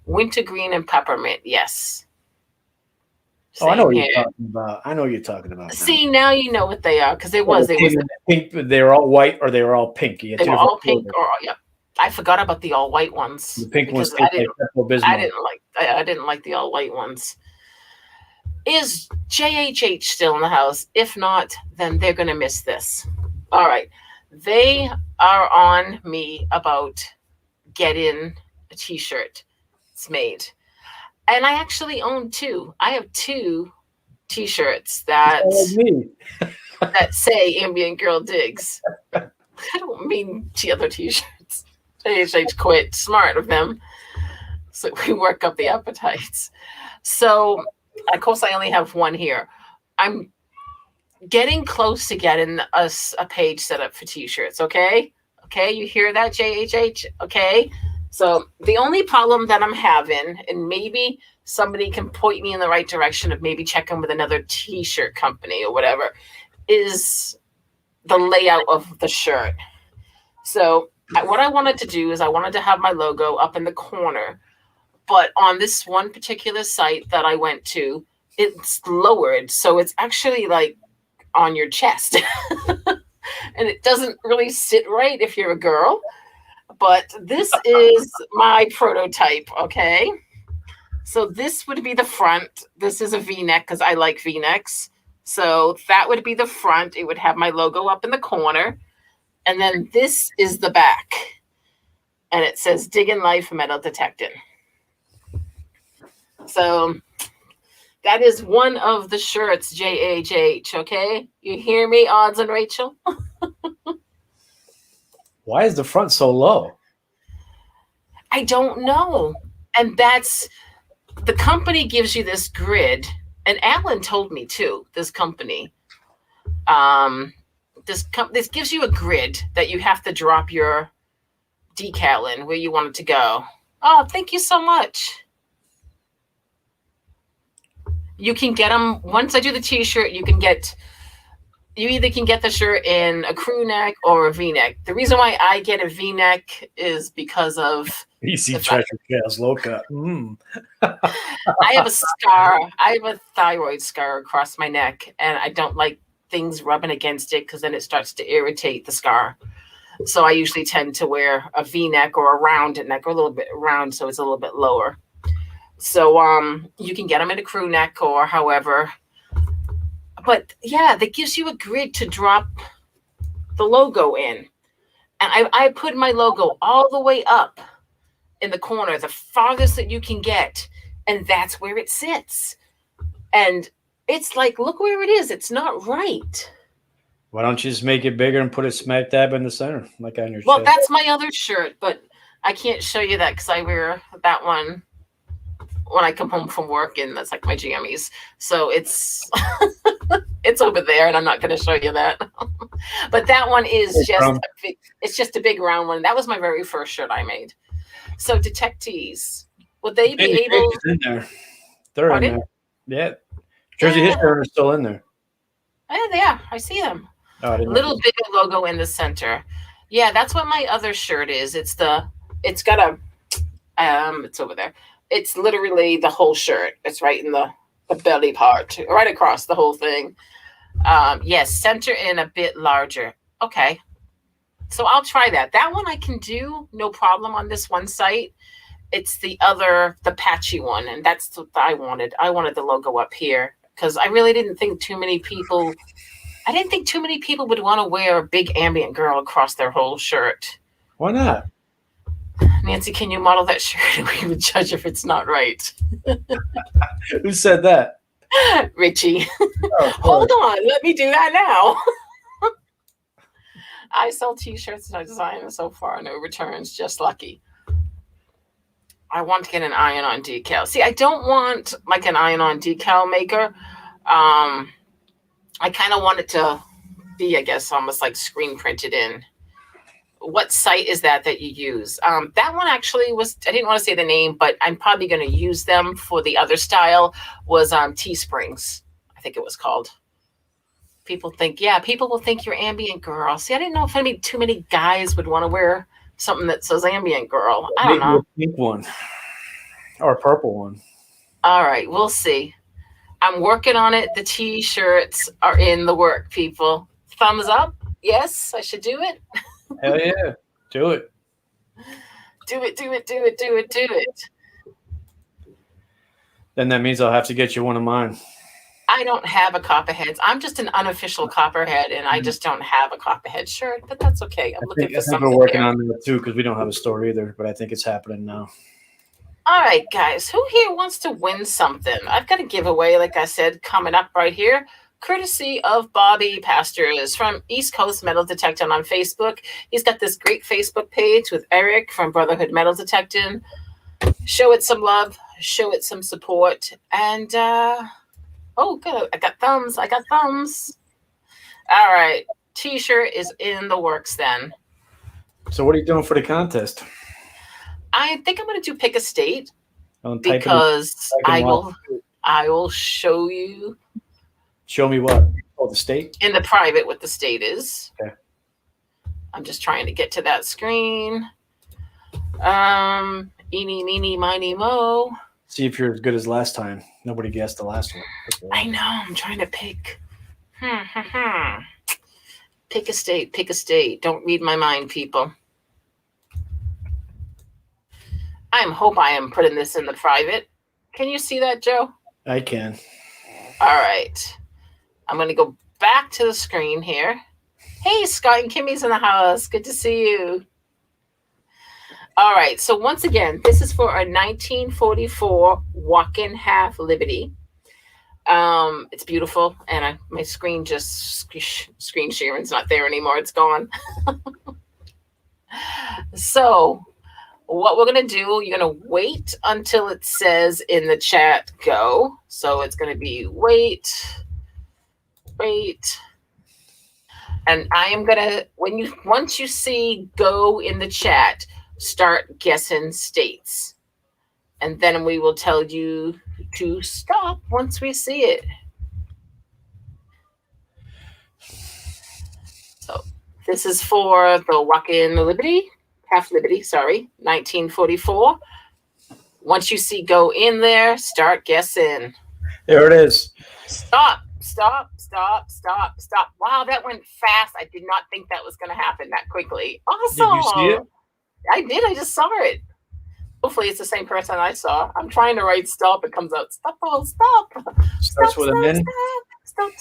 Wintergreen and peppermint, yes. Oh, I know what you're talking about. I know what you're talking about. See, now you know what they are, because they was pink. They were all white, or they were all pink. They were all pink, or yeah. I forgot about the all white ones. The pink ones. I didn't like the all white ones. Is JHH still in the house? If not, then they're going to miss this. All right. They are on me about getting a t-shirt. It's made. And I actually own two. I have two t-shirts that me. say Ambient Girl Digs. I don't mean the other t-shirts. JHH quit. Smart of them. So we work up the appetites. So of course I only have one here. I'm getting close to getting us a page set up for t-shirts. Okay, you hear that, JHH? Okay, so the only problem that I'm having, and maybe somebody can point me in the right direction of maybe checking with another t-shirt company or whatever, is the layout of the shirt. So what I wanted to do is I wanted to have my logo up in the corner, but on this one particular site that I went to, it's lowered, so it's actually like on your chest. And it doesn't really sit right if you're a girl, but this is my prototype. Okay, so this would be the front. This is a v-neck because I like v-necks, so that would be the front. It would have my logo up in the corner, and then this is the back, and it says digging life metal detecting. So that is one of the shirts, JHH, okay? You hear me, Odds and Rachel? Why is the front so low? I don't know. And that's, the company gives you this grid, and Alan told me too, this company, this gives you a grid that you have to drop your decal in where you want it to go. Oh, thank you so much. You can get them once I do the t-shirt. You either can get the shirt in a crew neck or a v-neck. The reason why I get a v-neck is because of BC Treasure Chaos Loca. I have a scar. I have a thyroid scar across my neck, and I don't like things rubbing against it because then it starts to irritate the scar. So I usually tend to wear a v-neck or a rounded neck, or a little bit round, so it's a little bit lower. So you can get them in a crew neck or however. But yeah, that gives you a grid to drop the logo in. And I put my logo all the way up in the corner, the farthest that you can get. And that's where it sits. And it's like, look where it is. It's not right. Why don't you just make it bigger and put it smack dab in the center, like on your Well, chest? that's my other shirt, but I can't show you that because I wear that one when I come home from work, and that's like my jammies. So it's it's over there, and I'm not going to show you that. But that one is just a big round one. That was my very first shirt I made. So detectees, would they be able? In there. They're in there. Yeah, Jersey History is still in there. Oh, they are. I see them. Oh, little bigger logo in the center. Yeah, that's what my other shirt is. It's got a it's over there. It's literally the whole shirt. It's right in the belly part, right across the whole thing. Yes, center in a bit larger. Okay. So I'll try that. That one I can do no problem on this one site. It's the patchy one, and that's what I wanted. I wanted the logo up here because I really didn't think too many people would want to wear a big Ambient Girl across their whole shirt. Why not? Nancy, can you model that shirt? We would judge if it's not right. Who said that? Richie. Oh, hold on. Let me do that now. I sell t-shirts and I design them so far. No returns. Just lucky. I want to get an iron-on decal. See, I don't want like an iron-on decal maker. I kind of want it to be, I guess, almost like screen printed in. What site is that you use? That one actually was, I didn't want to say the name, but I'm probably going to use them for the other style, was Teesprings, I think it was called. People will think you're Ambient Girl. See, I didn't know if too many guys would want to wear something that says Ambient Girl. I don't know. A pink one or a purple one. All right, we'll see. I'm working on it. The t-shirts are in the work, people. Thumbs up. Yes, I should do it. Hell yeah. Do it. Do it. Then that means I'll have to get you one of mine. I don't have a Copperheads. I'm just an unofficial Copperhead, and I just don't have a Copperhead shirt, but that's okay. I'm looking for I think we're something working here. on that too because we don't have a store either, but I think it's happening now. All right, guys, who here wants to win something? I've got a giveaway, like I said, coming up right here, courtesy of Bobby Pastors from East Coast Metal Detecting on Facebook. He's got this great Facebook page with Eric from Brotherhood Metal Detecting. Show it some love, show it some support, and oh, good. I got thumbs. All right. T-shirt is in the works then. So what are you doing for the contest? I think I'm going to do pick a state Type because I will show you. Show me what? Oh, the state? In the private what the state is. Okay. I'm just trying to get to that screen. Eeny, meeny, miny, mo. See if you're as good as last time. Nobody guessed the last one. I know. I'm trying to pick. Pick a state. Don't read my mind, people. I am putting this in the private. Can you see that, Joe? I can. All right. I'm going to go back to the screen here. Hey, Scott and Kimmy's in the house. Good to see you. All right. So once again, this is for a 1944 Walking Half Liberty. It's beautiful, and my screen screen sharing's not there anymore. It's gone. So what we're going to do, you're going to wait until it says in the chat go. So it's going to be wait. And I am going to, once you see go in the chat, start guessing states. And then we will tell you to stop once we see it. So this is for the Walking Half Liberty, 1944. Once you see go in there, start guessing. There it is. Stop. Wow, that went fast. I did not think that was going to happen that quickly. Awesome. Did you see it? I did. I just saw it. Hopefully it's the same person I saw. I'm trying to write stop. It comes out stop. Starts with an N. Stop.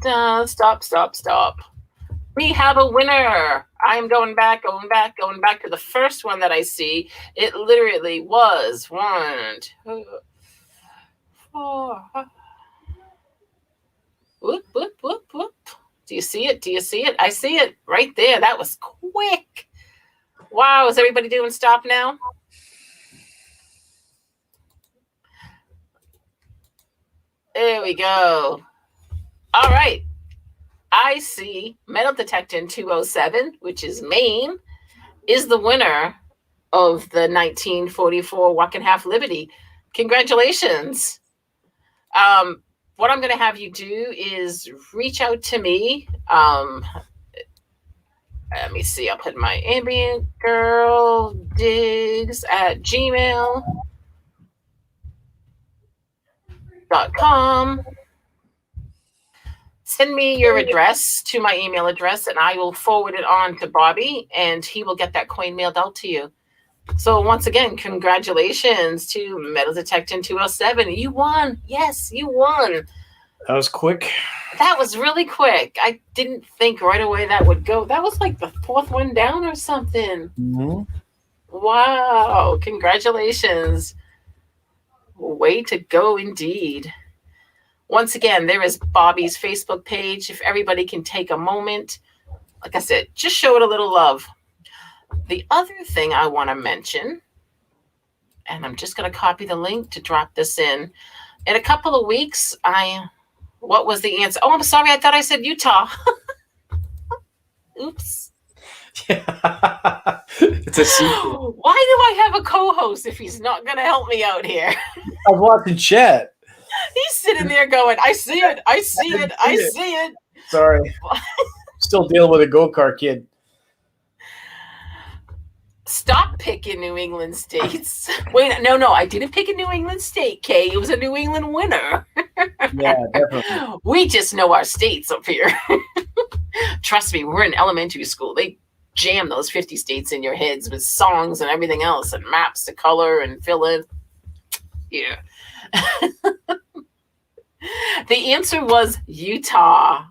Dun. Stop. We have a winner. I'm going back to the first one that I see. It literally was 1, 2, 4. Whoop. Do you see it? I see it right there. That was quick. Wow. Is everybody doing stop now? There we go. All right. I see Metal Detecting 207, which is Maine, is the winner of the 1944 Walking Half Liberty. Congratulations. What I'm going to have you do is reach out to me. Let me see. I'll put my ambient girl digs at gmail.com. Send me your address to my email address, and I will forward it on to Bobby, and he will get that coin mailed out to you. So once again, congratulations to Metal Detecting 207. You won. Yes, you won. That was quick. That was really quick. I didn't think right away that would go. That was like the 4th one down or something. Mm-hmm. Wow. Congratulations. Way to go indeed. Once again, there is Bobby's Facebook page. If everybody can take a moment, like I said, just show it a little love. The other thing I want to mention, and I'm just going to copy the link to drop this in a couple of weeks, what was the answer? Oh, I'm sorry. I thought I said Utah. Oops. Yeah. It's a secret. Why do I have a co-host if he's not going to help me out here? I'm watching chat. He's sitting there going, I see it. Sorry. Still dealing with a go-kart kid. Stop picking New England states. Wait, no, I didn't pick a New England state, Kay. It was a New England winner. Yeah, definitely. We just know our states up here. Trust me, we're in elementary school. They jam those 50 states in your heads with songs and everything else and maps to color and fill in. Yeah. The answer was Utah.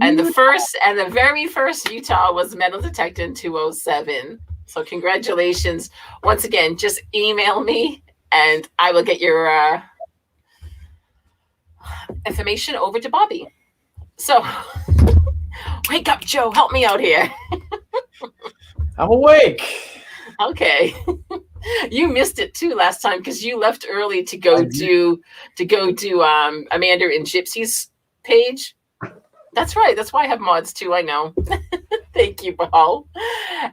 And the very first Utah was metal detector in 207. So congratulations. Once again, just email me and I will get your information over to Bobby. So wake up, Joe. Help me out here. I'm awake. Okay. You missed it too last time because you left early to go do Amanda and Gypsy's page. That's right. That's why I have mods too. I know. Thank you, Paul.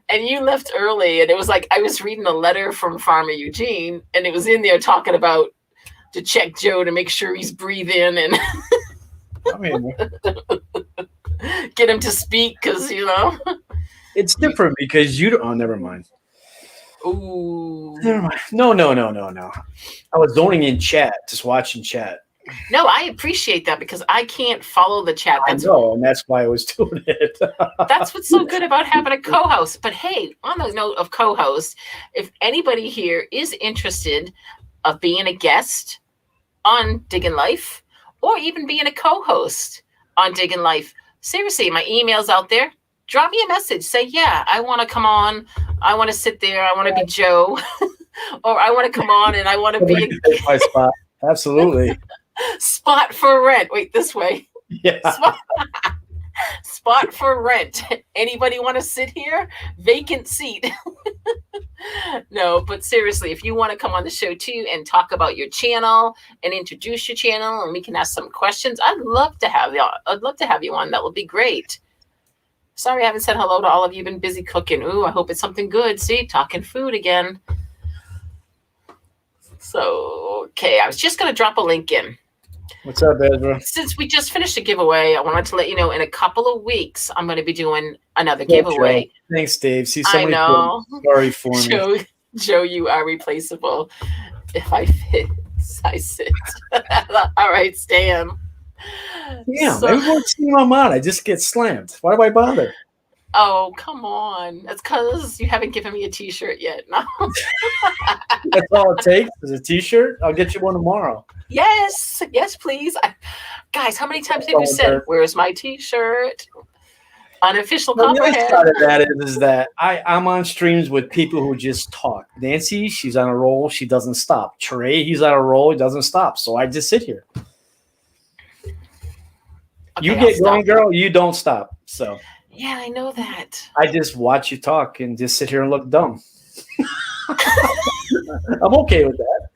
And you left early, and it was like I was reading a letter from Farmer Eugene, and it was in there talking about to check Joe to make sure he's breathing and get him to speak because it's different because you don't. Oh, never mind. Ooh. Never mind. No. I was zoning in chat, just watching chat. No, I appreciate that because I can't follow the chat. I know, and that's why I was doing it. That's what's so good about having a co-host. But hey, on the note of co-host, if anybody here is interested of being a guest on Diggin' Life or even being a co-host on Diggin' Life, seriously, my email's out there. Drop me a message. Say, yeah, I want to come on. I want to sit there. I want to be Joe. Or I want to come on and I want to be my spot. Absolutely. Spot for rent. Wait, this way. Yeah. Spot for rent. Anybody want to sit here? Vacant seat. No, but seriously, if you want to come on the show too and talk about your channel and introduce your channel and we can ask some questions, I'd love to have you. I'd love to have you on. That would be great. Sorry, I haven't said hello to all of you. Been busy cooking. Ooh, I hope it's something good. See, talking food again. So, okay, I was just going to drop a link in. What's up, Ezra? Since we just finished a giveaway, I wanted to let you know in a couple of weeks, I'm going to be doing another giveaway. Joe. Thanks, Dave. See, I know. Sorry for me. Joe, you are replaceable. If I fit, I sit. All right, Stan. Yeah, everyone's seeing I'm on. I just get slammed. Why do I bother? Oh, come on. That's because you haven't given me a t-shirt yet. No. That's all it takes is a t-shirt. I'll get you one tomorrow. Yes, please. Guys, how many times have you said, where's my t-shirt? Unofficial Copperhead. The other side of that is that I'm on streams with people who just talk. Nancy, she's on a roll. She doesn't stop. Trey, he's on a roll. He doesn't stop. So I just sit here. Okay, you get going, girl. You don't stop. So yeah, I know that. I just watch you talk and just sit here and look dumb. I'm okay with that.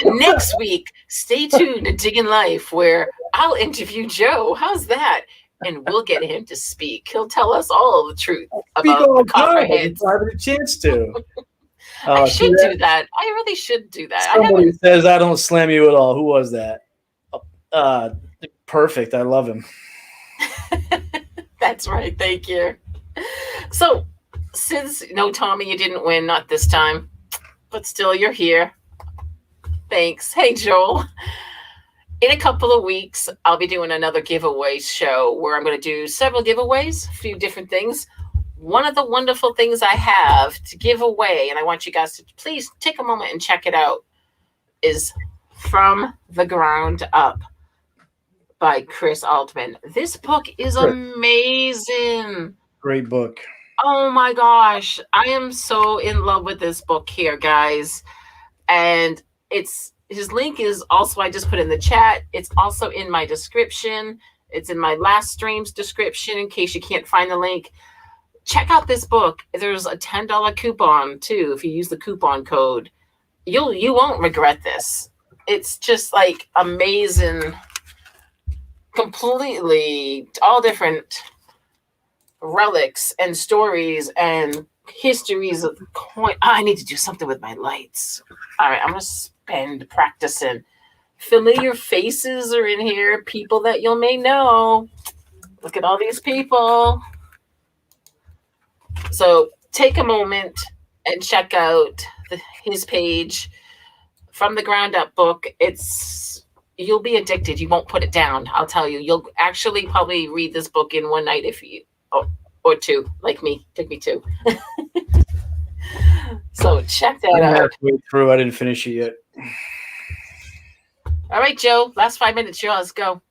Next week, stay tuned to Diggin' Life, where I'll interview Joe. How's that? And we'll get him to speak. He'll tell us all the truth about the Copperheads. I have a chance to. I should do that. I really should do that. Somebody says I don't slam you at all. Who was that? Perfect. I love him. That's right. Thank you. So, since no, Tommy, you didn't win, not this time, but still, you're here. Thanks. Hey, Joel. In a couple of weeks, I'll be doing another giveaway show where I'm going to do several giveaways, a few different things. One of the wonderful things I have to give away, and I want you guys to please take a moment and check it out, is From the Ground Up by Chris Altman. This book is amazing. Great book. Oh my gosh. I am so in love with this book here, guys. And his link is also, I just put in the chat. It's also in my description. It's in my last stream's description in case you can't find the link. Check out this book. There's a $10 coupon too. If you use the coupon code, you won't regret this. It's just like amazing. Completely all different relics and stories and histories of coin. I need to do something with my lights. All right, I'm gonna spend practicing. Familiar faces are in here, people that you may know. Look at all these people. So take a moment and check out his page, From the Ground Up book. You'll be addicted. You won't put it down. I'll tell you. You'll actually probably read this book in one night if you. Oh, or 2, like me. Took me 2. So check that I'm out. halfway through. I didn't finish it yet. All right, Joe. Last 5 minutes, yours. Go.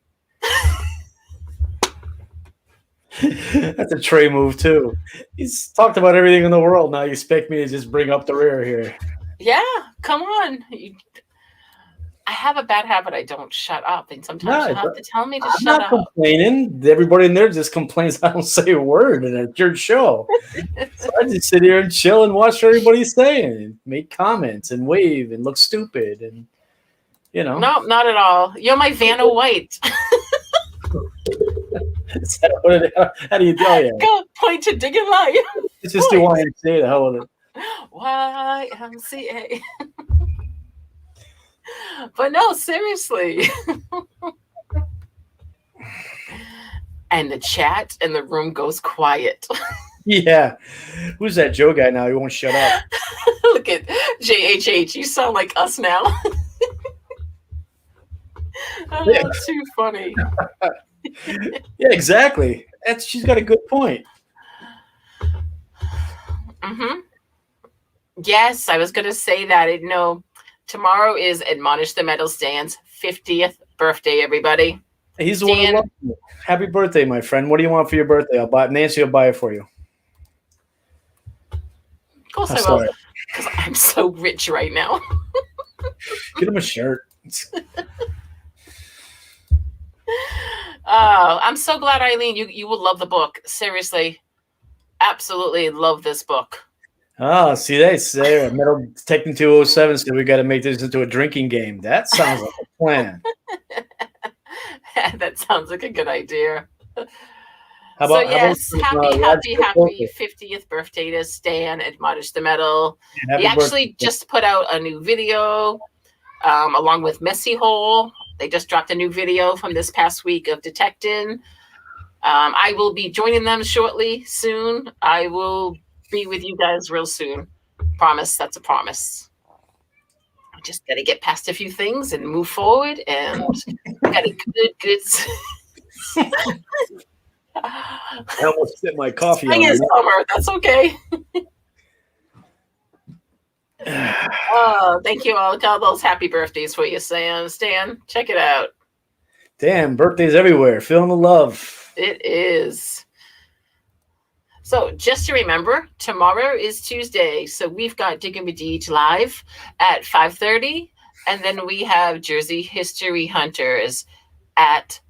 That's a Trey move too. He's talked about everything in the world. Now you expect me to just bring up the rear here. Yeah, come on. I have a bad habit. I don't shut up, and sometimes you have to tell me to I'm shut not up. complaining. Everybody in there just complains I don't say a word, and it's your show. So I just sit here and chill and watch what everybody's saying, and make comments and wave and look stupid, and No, not at all. You're my Vanna White. How do you tell you? Go point to Digging Life. It's just the YMCA. The hell with it. YMCA. But no, seriously. And the chat in the room goes quiet. Yeah. Who's that Joe guy now? He won't shut up. Look at JHH. You sound like us now. Oh, too funny. Yeah, exactly. She's got a good point. Mm-hmm. Yes, I was going to say that. Tomorrow is Admonish the Metal Stan's 50th birthday, everybody. He's the one who loves me. Happy birthday, my friend. What do you want for your birthday? Nancy will buy it for you. Of course I will. Because I'm so rich right now. Get him a shirt. Oh, I'm so glad, Eileen. You will love the book. Seriously. Absolutely love this book. Oh, see, they say Metal Detecting 207 said we got to make this into a drinking game. That sounds like a plan. That sounds like a good idea. Happy 50th birthday to Stan, Admonish the Metal. He actually just put out a new video along with Messy Hole. They just dropped a new video from this past week of detecting. I will be joining them shortly, soon. I will be with you guys real soon. Promise. That's a promise. I just got to get past a few things and move forward, and got a good. I almost spit my coffee. Spring is summer. That's okay. Oh, thank you all. Got those happy birthdays for you, Stan. Check it out. Damn, birthdays everywhere. Feeling the love. It is. So just to remember, tomorrow is Tuesday. So we've got Digging with Deej live at 5:30. And then we have Jersey History Hunters at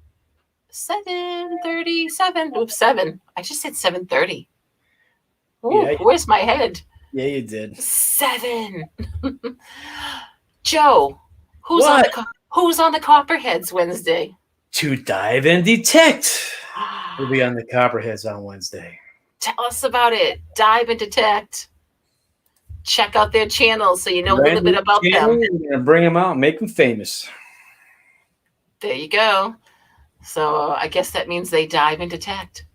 7:37. Oops, 7. I just said 7:30. Ooh, yeah, where's my head? Yeah, you did. 7. Joe, who's on the Copperheads Wednesday? To dive and detect. We'll be on the Copperheads on Wednesday. Tell us about it. Dive and detect. Check out their channels so you know a little bit about them. We're going to bring them out and make them famous. There you go. So I guess that means they dive and detect.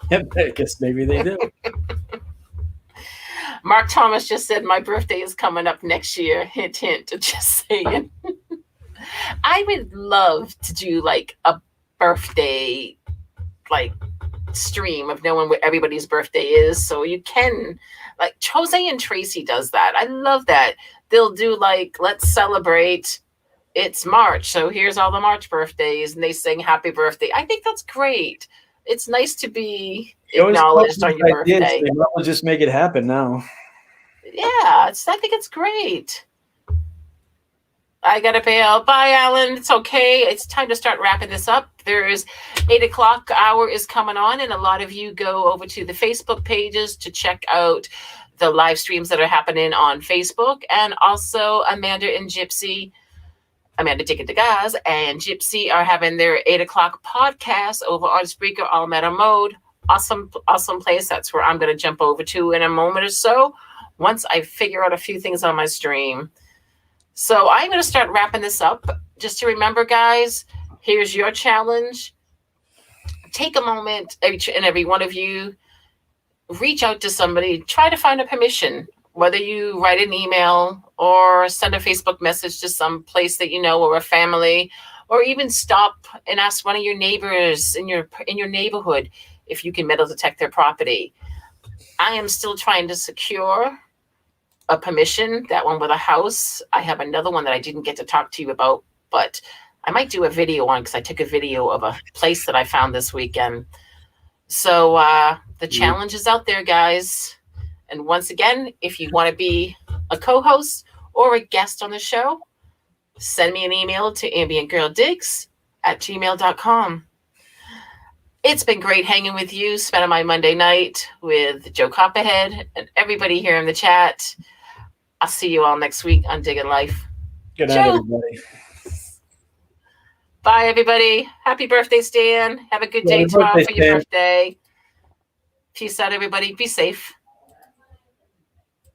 Yep, I guess maybe they do. Mark Thomas just said my birthday is coming up next year. Hint, hint. Just saying. I would love to do like a birthday stream of knowing what everybody's birthday is, so you can, like Jose and Tracy does that. I love that. They'll do like, let's celebrate, it's March, so here's all the March birthdays, and they sing happy birthday. I think that's great. It's nice to be acknowledged on your birthday. They might just make it happen now. Yeah, I think it's great. I gotta bail. Bye, Alan. It's okay. It's time to start wrapping this up. There's 8:00 hour is coming on, and a lot of you go over to the Facebook pages to check out the live streams that are happening on Facebook. And also Amanda and Gypsy, Amanda Ticket to Gaz and Gypsy are having their 8:00 podcast over on Spreaker All Meta Mode. Awesome place. That's where I'm going to jump over to in a moment or so once I figure out a few things on my stream. So I'm going to start wrapping this up. Just to remember, guys, here's your challenge. Take a moment, each and every one of you, reach out to somebody, try to find a permission, whether you write an email or send a Facebook message to some place that you know or a family, or even stop and ask one of your neighbors in your neighborhood, if you can metal detect their property. I am still trying to secure a permission, that one with a house. I have another one that I didn't get to talk to you about, but I might do a video on, because I took a video of a place that I found this weekend. So the challenge is out there, guys. And once again, if you want to be a co-host or a guest on the show, send me an email to ambientgirldigs@gmail.com. It's been great hanging with you, spending my Monday night with Joe Copperhead and everybody here in the chat. I'll see you all next week on Digging Life. Good night, Joe. everybody. Bye, everybody. Happy birthday, Stan. Have a good day tomorrow for your birthday. Peace out, everybody. Be safe.